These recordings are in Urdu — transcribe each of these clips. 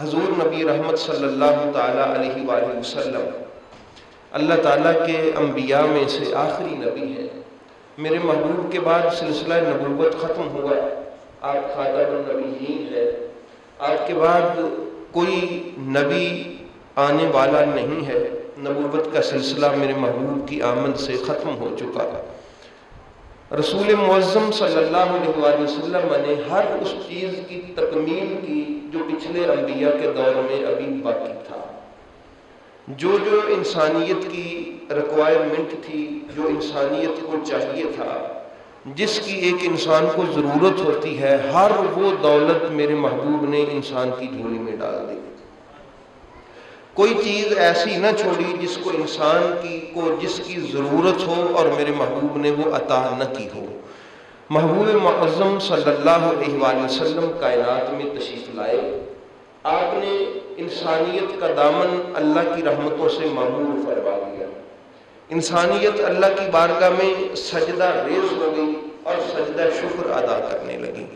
حضور نبی رحمت صلی اللہ تعالیٰ علیہ وآلہ وسلم اللہ تعالیٰ کے انبیاء میں سے آخری نبی ہیں۔ میرے محبوب کے بعد سلسلہ نبوت ختم ہوا، آپ خاتم النبیین ہیں، آپ کے بعد کوئی نبی آنے والا نہیں ہے، نبوت کا سلسلہ میرے محبوب کی آمد سے ختم ہو چکا۔ رسول معظم صلی اللہ علیہ وآلہ وسلم نے ہر اس چیز کی تکمیل کی جو پچھلے انبیاء کے دور میں ابھی باقی تھا۔ جو انسانیت کی ریکوائرمنٹ تھی، جو انسانیت کو چاہیے تھا، جس کی ایک انسان کو ضرورت ہوتی ہے، ہر وہ دولت میرے محبوب نے انسان کی جھولی میں ڈال دی۔ کوئی چیز ایسی نہ چھوڑی جس کو انسان جس کی ضرورت ہو اور میرے محبوب نے وہ عطا نہ کی ہو۔ محبوب معظم صلی اللہ علیہ وآلہ وسلم کائنات میں تشریف لائے، آپ نے انسانیت کا دامن اللہ کی رحمتوں سے معمور فرما دیا۔ انسانیت اللہ کی بارگاہ میں سجدہ ریز ہو گئی اور سجدہ شکر ادا کرنے لگی۔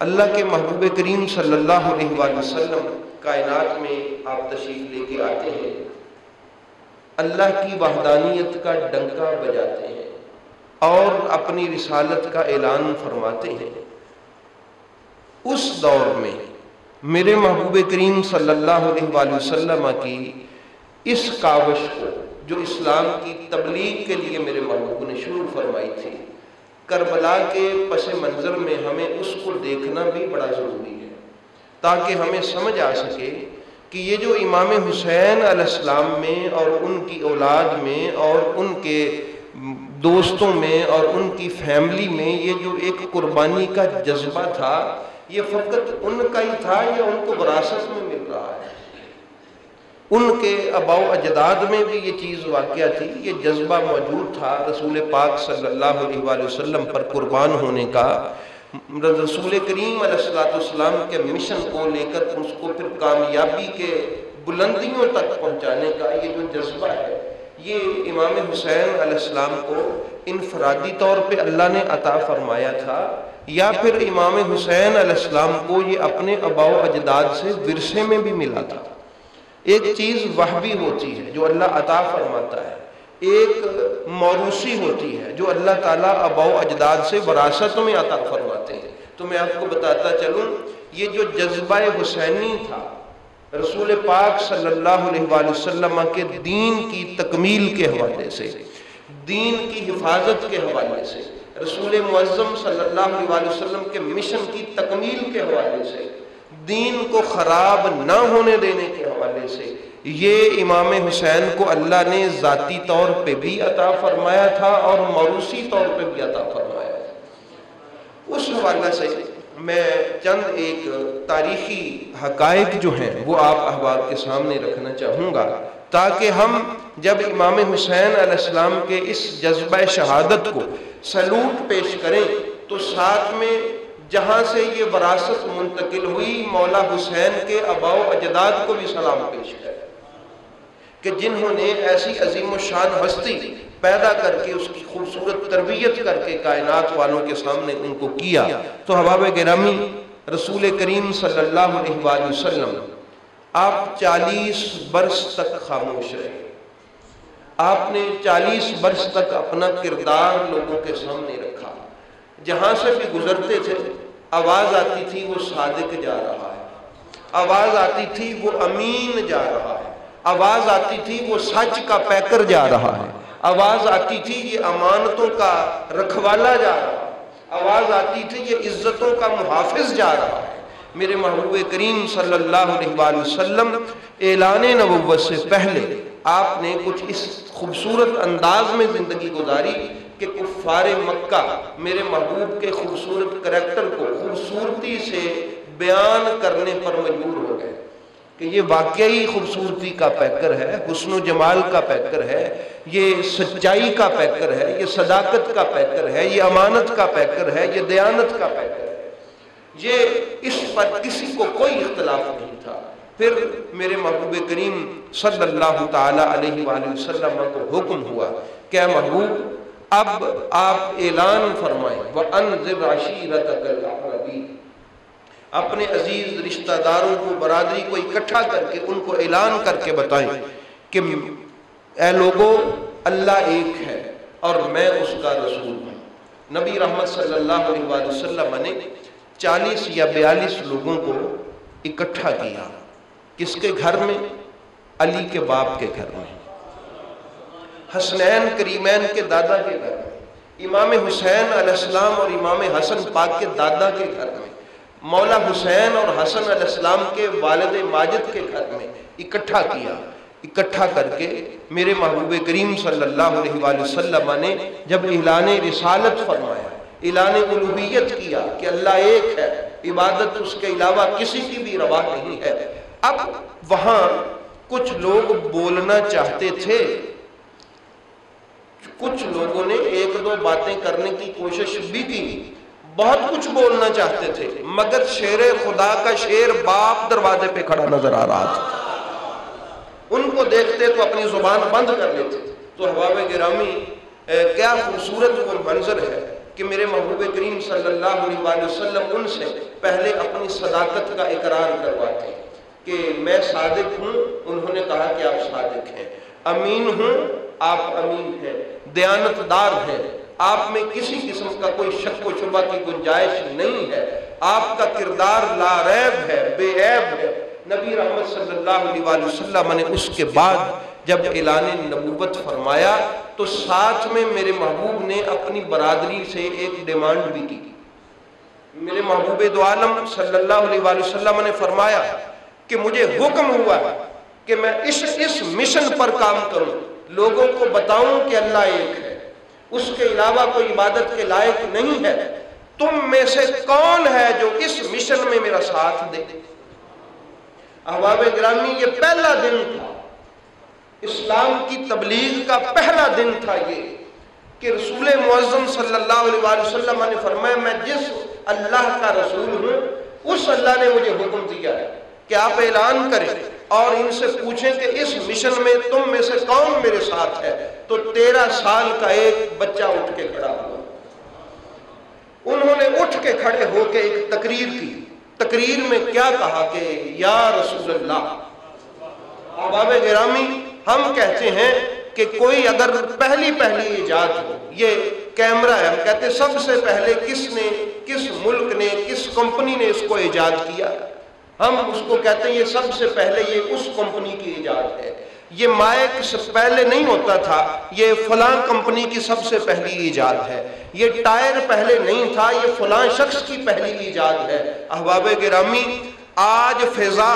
اللہ کے محبوب کریم صلی اللہ علیہ وآلہ وسلم کائنات میں آپ تشریف لے کے آتے ہیں، اللہ کی وحدانیت کا ڈنکا بجاتے ہیں اور اپنی رسالت کا اعلان فرماتے ہیں۔ اس دور میں میرے محبوب کریم صلی اللہ علیہ وآلہ وسلم کی اس کاوش کو جو اسلام کی تبلیغ کے لیے میرے محبوب نے شروع فرمائی تھی، کربلا کے پس منظر میں ہمیں اس کو دیکھنا بھی بڑا ضروری ہے، تاکہ ہمیں سمجھ آ سکے کہ یہ جو امام حسین علیہ السلام میں اور ان کی اولاد میں اور ان کے دوستوں میں اور ان کی فیملی میں یہ جو ایک قربانی کا جذبہ تھا، یہ فقط ان کا ہی تھا یا ان کو وراثت میں مل رہا ہے؟ ان کے آباء و اجداد میں بھی یہ چیز واقعہ تھی، یہ جذبہ موجود تھا رسول پاک صلی اللہ علیہ وآلہ وسلم پر قربان ہونے کا، رسول کریم علیہ السلام کے مشن کو لے کر اس کو پھر کامیابی کے بلندیوں تک پہنچانے کا یہ جو جذبہ ہے، یہ امام حسین علیہ السلام کو انفرادی طور پہ اللہ نے عطا فرمایا تھا، یا پھر امام حسین علیہ السلام کو یہ اپنے آباء و اجداد سے ورثے میں بھی ملا تھا۔ ایک چیز وہبی ہوتی ہے جو اللہ عطا فرماتا ہے، ایک موروثی ہوتی ہے جو اللہ تعالیٰ آباء و اجداد سے وراثت میں عطا فرماتے ہیں۔ تو میں آپ کو بتاتا چلوں، یہ جو جذبہ حسینی تھا رسول پاک صلی اللہ علیہ وآلہ وسلم کے دین کی تکمیل کے حوالے سے، دین کی حفاظت کے حوالے سے، رسول معظم صلی اللہ علیہ وآلہ وسلم کے مشن کی تکمیل کے حوالے سے، دین کو خراب نہ ہونے دینے کے حوالے سے، یہ امام حسین کو اللہ نے ذاتی طور پہ بھی عطا فرمایا تھا اور موروثی طور پہ بھی عطا فرمایا تھا۔ اس حوالے سے میں چند ایک تاریخی حقائق جو ہیں وہ آپ احباب کے سامنے رکھنا چاہوں گا، تاکہ ہم جب امام حسین علیہ السلام کے اس جذبہ شہادت کو سلوٹ پیش کریں تو ساتھ میں جہاں سے یہ وراثت منتقل ہوئی مولا حسین کے آباء و اجداد کو بھی سلام پیش کریں کہ جنہوں نے ایسی عظیم و شان ہستی پیدا کر کے اس کی خوبصورت تربیت کر کے کائنات والوں کے سامنے ان کو کیا۔ تو احباب گرامی، رسول کریم صلی اللہ علیہ وآلہ وسلم آپ 40 برس تک خاموش رہے، آپ نے 40 برس تک اپنا کردار لوگوں کے سامنے رکھا، جہاں سے بھی گزرتے تھے آواز آتی تھی وہ صادق جا رہا ہے، آواز آتی تھی وہ امین جا رہا ہے، آواز آتی تھی وہ سچ کا پیکر جا رہا ہے، آواز آتی تھی یہ امانتوں کا رکھوالا جا رہا ہے، آواز آتی تھی یہ عزتوں کا محافظ جا رہا ہے۔ میرے محبوب کریم صلی اللہ علیہ وآلہ وسلم اعلان نبوت سے پہلے آپ نے کچھ اس خوبصورت انداز میں زندگی گزاری کہ کفار مکہ میرے محبوب کے خوبصورت کریکٹر کو خوبصورتی سے بیان کرنے پر مجبور ہو گئے کہ یہ واقعی خوبصورتی کا پیکر ہے، حسن و جمال کا پیکر ہے، یہ سچائی کا پیکر ہے، یہ صداقت کا پیکر ہے، یہ امانت کا پیکر ہے، یہ دیانت کا پیکر ہے۔ یہ اس پر کسی کو کوئی اختلاف نہیں تھا۔ پھر میرے محبوب کریم صلی اللہ تعالی علیہ وآلہ وسلم کو حکم ہوا کہ اے محبوب اب آپ اعلان فرمائیں وَأَنذِرْ عَشِيرَتَكَ الْأَقْرَبِينَ، اپنے عزیز رشتہ داروں کو، برادری کو اکٹھا کر کے ان کو اعلان کر کے بتائیں کہ اے لوگو، اللہ ایک ہے اور میں اس کا رسول ہوں۔ نبی رحمت صلی اللہ علیہ وآلہ وسلم نے 40 یا 42 لوگوں کو اکٹھا کیا۔ کس کے گھر میں؟ علی کے باپ کے گھر میں، حسنین کریمین کے دادا کے گھر میں، امام حسین علیہ السلام اور امام حسن پاک کے دادا کے گھر میں، مولا حسین اور حسن علیہ السلام کے والد ماجد کے گھر میں اکٹھا کیا۔ اکٹھا کر کے میرے محبوب کریم صلی اللہ علیہ وآلہ وسلم نے جب اعلان رسالت فرمایا، اعلان الوہیت کیا کہ اللہ ایک ہے، عبادت اس کے علاوہ کسی کی بھی روا نہیں ہے، اب وہاں کچھ لوگ بولنا چاہتے تھے، کچھ لوگوں نے ایک دو باتیں کرنے کی کوشش بھی کی، بہت کچھ بولنا چاہتے تھے، مگر شیر خدا کا شیر باپ دروازے پہ کھڑا نظر آ رہا تھا۔ ان کو دیکھتے تو اپنی زبان بند کر لیتے۔ تو احباب گرامی، کیا خوبصورت وہ منظر ہے کہ میرے محبوب کریم صلی اللہ علیہ وآلہ وسلم ان سے پہلے اپنی صداقت کا اقرار کرواتے ہیں کہ میں صادق ہوں، انہوں نے کہا کہ آپ صادق ہیں، امین ہوں، آپ امین ہیں، دیانتدار ہیں، آپ میں کسی قسم کا کوئی شک و شبہ کی گنجائش نہیں ہے، آپ کا کردار لا ریب ہے، بے عیب ہے۔ نبی رحمت صلی اللہ علیہ وآلہ وسلم نے اس کے بعد جب اعلان نبوت فرمایا تو ساتھ میں میرے محبوب نے اپنی برادری سے ایک ڈیمانڈ بھی کی۔ میرے محبوب دو عالم صلی اللہ علیہ وآلہ وسلم نے فرمایا کہ مجھے حکم ہوا کہ میں اس مشن پر کام کروں، لوگوں کو بتاؤں کہ اللہ ایک ہے، اس کے علاوہ کوئی عبادت کے لائق نہیں ہے، تم میں سے کون ہے جو اس مشن میں میرا ساتھ دے؟ احباب گرامی، یہ پہلا دن تھا، اسلام کی تبلیغ کا پہلا دن تھا یہ کہ رسول معظم صلی اللہ علیہ وآلہ وسلم نے فرمایا میں جس اللہ کا رسول ہوں اس اللہ نے مجھے حکم دیا ہے کہ آپ اعلان کریں اور ان سے پوچھیں کہ اس مشن میں تم میں سے کون میرے ساتھ ہے۔ تو 13 سال کا ایک بچہ اٹھ کے کھڑا ہوا، انہوں نے اٹھ کے کھڑے ہو کے ایک تقریر کی۔ تقریر میں کیا کہا کہ یا رسول اللہ۔ احباب گرامی، ہم کہتے ہیں کہ کوئی اگر پہلی ایجاد ہو، یہ کیمرہ ہے، ہم کہتے ہیں سب سے پہلے کس نے، کس ملک نے، کس کمپنی نے اس کو ایجاد کیا، ہم اس کو کہتے ہیں یہ سب سے پہلے یہ اس کمپنی کی ایجاد ہے۔ یہ مائک سے پہلے نہیں ہوتا تھا، یہ فلاں کمپنی کی سب سے پہلی ایجاد ہے۔ یہ ٹائر پہلے نہیں تھا، یہ فلاں شخص کی پہلی ایجاد ہے۔ احباب گرامی، آج فضا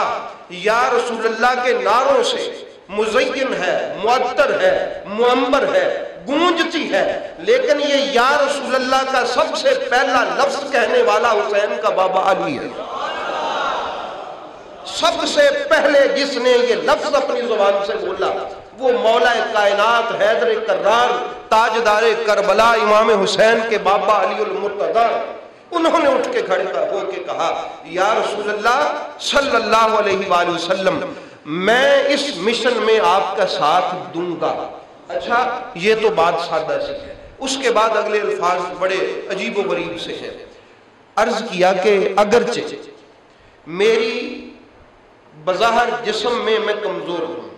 یا رسول اللہ کے نعروں سے مزین ہے، معطر ہے، معمر ہے، گونجتی ہے، لیکن یہ یا رسول اللہ کا سب سے پہلا لفظ کہنے والا حسین کا بابا علی ہے۔ سب سے پہلے جس نے یہ لفظ اپنی زبان سے بولا وہ مولا کائنات حیدر کرار تاجدار کربلا امام حسین کے بابا علی المرتضیٰ، انہوں نے اٹھ کے کھڑے ہو کے کہا یا رسول اللہ صلی اللہ علیہ وآلہ وسلم، میں اس مشن میں آپ کا ساتھ دوں گا۔ اچھا، یہ تو بات سادہ سی ہے۔ اس کے بعد اگلے الفاظ بڑے عجیب و غریب سے ہیں۔ عرض کیا کہ اگرچہ میری بظاہر جسم میں میں کمزور ہوں،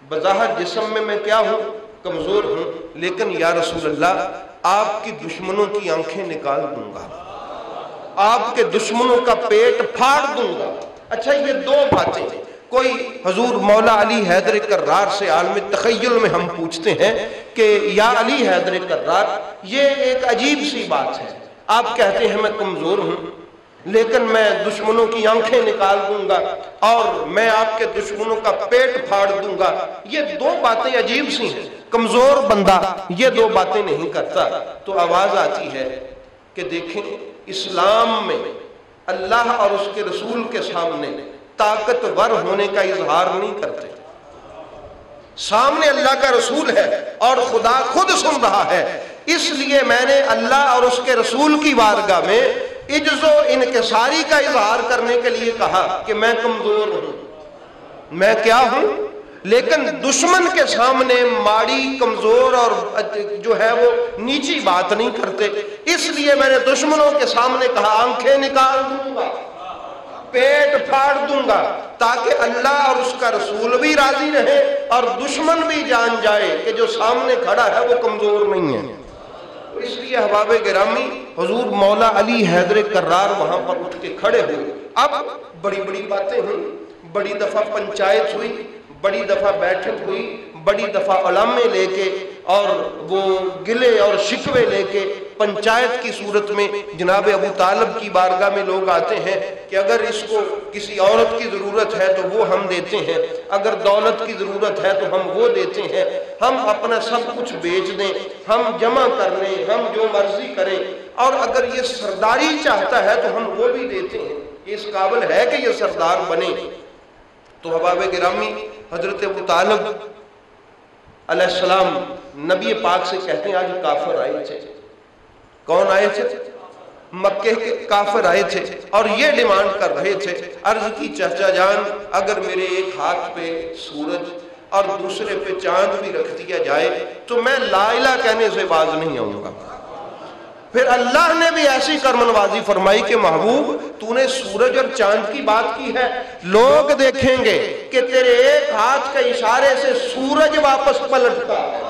بظاہر جسم میں میں کیا ہوں؟ کمزور ہوں، لیکن یا رسول اللہ آپ کی دشمنوں کی آنکھیں نکال دوں گا، آپ کے دشمنوں کا پیٹ پھاڑ دوں گا۔ اچھا، یہ دو باتیں کوئی حضور مولا علی حیدر کرار سے عالم تخیل میں ہم پوچھتے ہیں کہ یا علی حیدر کرار، یہ ایک عجیب سی بات ہے، آپ کہتے ہیں میں کمزور ہوں لیکن میں دشمنوں کی آنکھیں نکال دوں گا اور میں آپ کے دشمنوں کا پیٹ پھاڑ دوں گا، یہ دو باتیں عجیب سی ہیں، کمزور بندہ یہ دو باتیں نہیں کرتا۔ تو آواز آتی ہے کہ دیکھیں اسلام میں اللہ اور اس کے رسول کے سامنے طاقتور ہونے کا اظہار نہیں کرتے، سامنے اللہ کا رسول ہے اور خدا خود سن رہا ہے، اس لیے میں نے اللہ اور اس کے رسول کی بارگاہ میں عجز و انکساری کا اظہار کرنے کے لیے کہا کہ میں کمزور ہوں، میں کیا ہوں؟ لیکن دشمن کے سامنے ماڑی کمزور اور جو ہے وہ نیچی بات نہیں کرتے. اس لیے میں نے دشمنوں کے سامنے کہا آنکھیں نکال دوں گا، پیٹ پھاڑ دوں گا، تاکہ اللہ اور اس کا رسول بھی راضی رہے اور دشمن بھی جان جائے کہ جو سامنے کھڑا ہے وہ کمزور نہیں ہے. اس لیے احباب گرامی حضور مولا علی حیدر کرار وہاں پر اٹھ کے کھڑے ہوئے. اب بڑی بڑی باتیں ہوئی، بڑی دفعہ پنچایت ہوئی، بڑی دفعہ بیٹھک ہوئی، بڑی دفعہ علامے لے کے اور وہ گلے اور شکوے لے کے پنچایت کی صورت میں جناب ابو طالب کی بارگاہ میں لوگ آتے ہیں کہ اگر اس کو کسی عورت کی ضرورت ہے تو وہ ہم دیتے ہیں، اگر دولت کی ضرورت ہے تو ہم وہ دیتے ہیں، ہم اپنا سب کچھ بیچ دیں، ہم جمع کر لیں، ہم جو مرضی کریں، اور اگر یہ سرداری چاہتا ہے تو ہم وہ بھی دیتے ہیں، اس قابل ہے کہ یہ سردار بنے. تو احباب گرامی حضرت ابو طالب علیہ السلام نبی پاک سے کہتے ہیں آج کافر آئے تھے. کون آئے تھے؟ مکے کے کافر آئے تھے اور یہ ڈیمانڈ کر رہے تھے. عرض کی چچا جان اگر میرے ایک ہاتھ پہ سورج اور دوسرے پہ چاند بھی رکھ دیا جائے تو میں لا الہ کہنے سے باز نہیں آؤں گا. پھر اللہ نے بھی ایسی کرمنوازی فرمائی کہ محبوب تو نے سورج اور چاند کی بات کی ہے، لوگ دیکھیں گے کہ تیرے ایک ہاتھ کے اشارے سے سورج واپس پلٹتا ہے،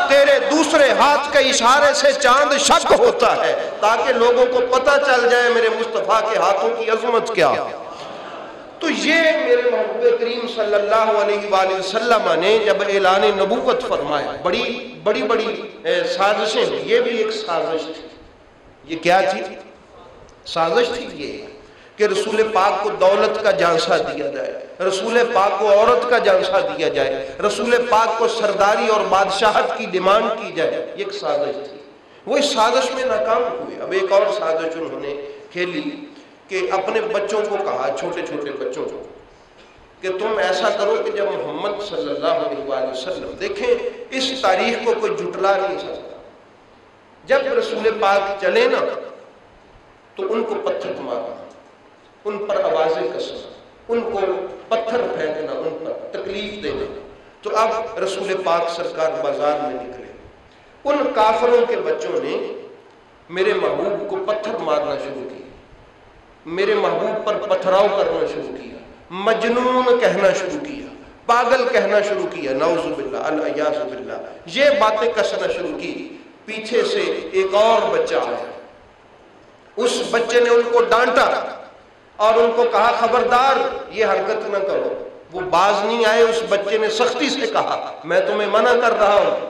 تیرے دوسرے ہاتھ کے اشارے سے چاند شک ہوتا ہے، تاکہ لوگوں کو پتہ چل جائے میرے مصطفیٰ کے ہاتھوں کی عظمت کیا. تو یہ میرے محبوب کریم صلی اللہ علیہ وآلہ وسلم نے جب اعلان نبوت فرمایا، بڑی بڑی بڑی سازشیں، یہ بھی ایک سازش تھی. یہ کیا تھی؟ سازش تھی یہ کہ رسول پاک کو دولت کا جانسا دیا جائے، رسول پاک کو عورت کا جانسا دیا جائے، رسول پاک کو سرداری اور بادشاہت کی ڈیمانڈ کی جائے. یہ ایک سازش تھی. وہ اس سازش میں ناکام ہوئے. اب ایک اور سازش انہوں نے کھیلی کہ اپنے بچوں کو کہا، چھوٹے چھوٹے بچوں کو، کہ تم ایسا کرو کہ جب محمد صلی اللہ علیہ وآلہ وسلم، دیکھیں اس تاریخ کو کوئی جھٹلا نہیں سکتا، جب رسول پاک چلے نا تو ان کو پتھر مارنا، ان پر آوازیں کسنا، ان کو پتھر پھینکنا، ان پر تکلیف دینا. تو اب رسول پاک سرکار بازار میں نکلے، ان کافروں کے بچوں نے میرے محبوب کو پتھر مارنا شروع کیا، میرے محبوب پر پتھراؤ کرنا شروع کیا، مجنون کہنا شروع کیا، پاگل کہنا شروع کیا، نعوذ باللہ الیاذ باللہ، یہ باتیں کسنا شروع کی. پیچھے سے ایک اور بچہ آیا، اس بچے نے ان کو ڈانٹا اور ان کو کہا خبردار یہ حرکت نہ کرو. وہ باز نہیں آئے. اس بچے نے سختی سے کہا میں تمہیں منع کر رہا ہوں.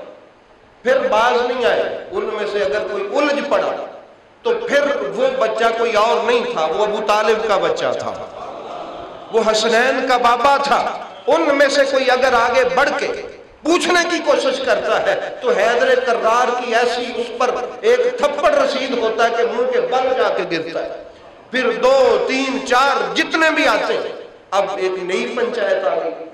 پھر باز نہیں آئے. ان میں سے اگر کوئی الجھ پڑا تو پھر وہ بچہ کوئی اور نہیں تھا، وہ ابو طالب کا بچہ تھا، وہ حسنین کا بابا تھا. ان میں سے کوئی اگر آگے بڑھ کے پوچھنے کی کوشش کرتا ہے تو حیدر کرار کی ایسی اس پر ایک تھپڑ رسید ہوتا ہے کہ منہ کے بل جا کے گرتا ہے. پھر 2 3 4 جتنے بھی آتے ہیں. اب ایک نئی پنچایت آ گئی،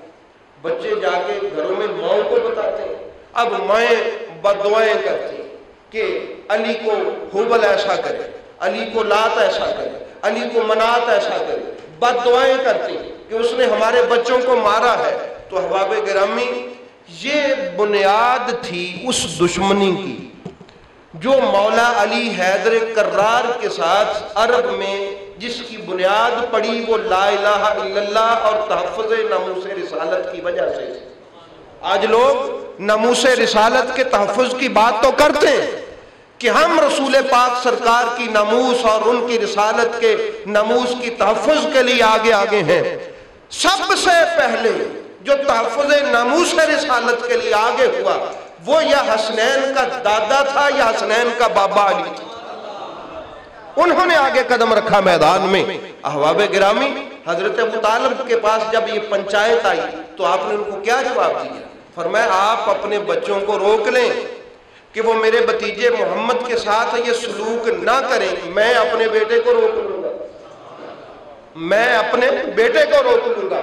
بچے جا کے گھروں میں ماؤں کو بتاتے ہیں. اب مائیں بددعائیں کرتی ہیں کہ علی کو حبل ایسا کرے، علی کو لات ایسا کرے، علی کو منات ایسا کرے، بددعائیں کرتی ہیں کہ اس نے ہمارے بچوں کو مارا ہے. تو احباب گرامی یہ بنیاد تھی اس دشمنی کی جو مولا علی حیدر کرار کے ساتھ عرب میں جس کی بنیاد پڑی، وہ لا الہ الا اللہ اور تحفظ ناموس رسالت کی وجہ سے. آج لوگ ناموس رسالت کے تحفظ کی بات تو کرتے ہیں کہ ہم رسول پاک سرکار کی ناموس اور ان کی رسالت کے ناموس کی تحفظ کے لیے آگے آگے ہیں. سب سے پہلے جو تحفظ ناموس رسالت کے لیے آگے ہوا وہ یا حسنین کا دادا تھا یا حسنین کا بابا علی تھا. انہوں نے آگے قدم رکھا میدان میں. احباب گرامی حضرت ابو طالب کے پاس جب یہ پنچایت آئی تو آپ نے ان کو کیا جواب دیا؟ فرمایا آپ اپنے بچوں کو روک لیں کہ وہ میرے بھتیجے محمد کے ساتھ یہ سلوک نہ کریں. میں اپنے بیٹے کو روک لوں گا، میں اپنے بیٹے کو روک لوں گا.